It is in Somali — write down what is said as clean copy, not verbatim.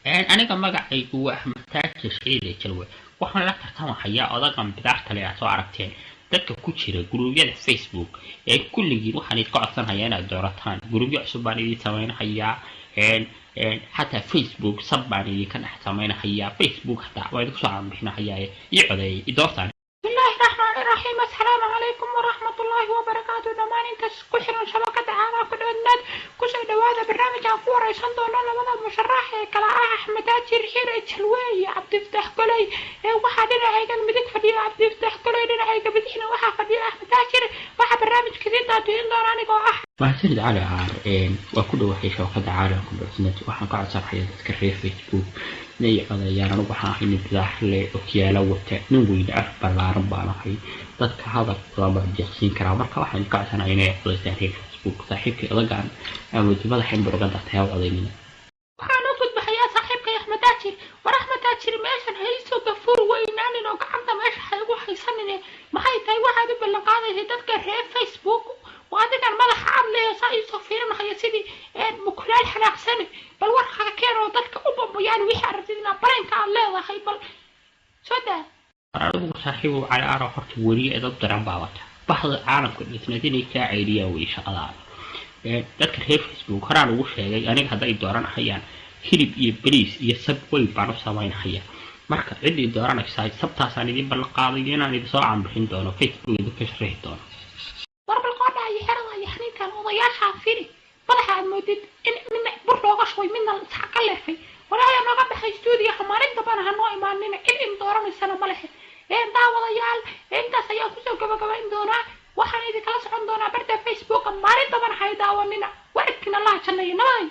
أنا كم مقعد هو أحمد تاج شيء ذي كلوه وإحنا لا تهتم حياة أذا كم بدأت لي أسوأ عرفتين dadka ku jira guruubyada Facebook ee kulligiin waxaan idin ka codsanayaa inaad doorataan guruubyo cusub baan idin samaynayaa xataa Facebook sab baan idinka dhex samaynayaa Facebook xataa waa idinku soo caanbixinayaa iyo codeeyay idoortaan bismillaahi raxmaani raxiim assalaamu calaykum waraxmatullaahi wabarakaatu dhammaan intaas ku xiran shabakada caalamka dhowaad kusoo dhawaada barnaamijkan ku waraysan doono labada musharax ee kala ah axmed taajir xire jalwe iyo cabdifataax goley waxaa dhinacayga midig fadhiya cabdifataax goley dhinacayga bidixna waxaa fadhiya axmed taajir waxaa barnaamijka sii daadiin doona anigoo ah mahadsanid cali caar waa ku dhawaaqay shabakada caalamka dhowaad waxaan ka codsanayaa dadka reer Facebook inay codeeyaan anigu waxaan ahay nin bidaax leh okyaalo wata nin weyne af ballaaran baan ahay dadka hadalkooda baan jeeqsiin karaa marka waxaan ka codsanayaa inay codeystaan reer Facebook saaxiibkay odagaan ama madaxa in burgada tahay codeynina waxaan u gudbahayaa saaxiibkay axmed taajir war axmed taajir meeshan hayso gafuur weynaanin oo gacanta meesha ha igu haysanin maxay tahay waxaad u ballan qaadaysa dadka reer Facebook وأنا مدح عامله صايصة فينا هي سيدي مكلال حنا حسنة بل ورخة كانوا ضلك أبو يعني ويش عرفتنا برينك على الله هاي بل شو ده؟ أنا صاحبه على أرى حرت وريه ضد رباوته بعض العالم كل اثنين كعيرية ويش الله ذاك فيسبوك هران وش هاي أنا هذا الدوران أحيانا هرب يبليس يسب ويبانو سامين حيا marka cidii dooranaysa sabtaasaan idin ballan qaaday inaan idin soo caanbixin doono Facebook idinka sharaxi doono kan odayaasha firi madaxa aad moodid in midna bur looga shubay midna sax ka leefay walaayaa nooga baxay stuudiyo maalinta baan hanoo imaanina in dooranaysana ma lehe daawadayaal intaas ayaan kusoo gabagabayn doonaa waxaan idinkala socon doonaa barta Facebook maalinta baan hay daawanina warkina allah jannayo nabay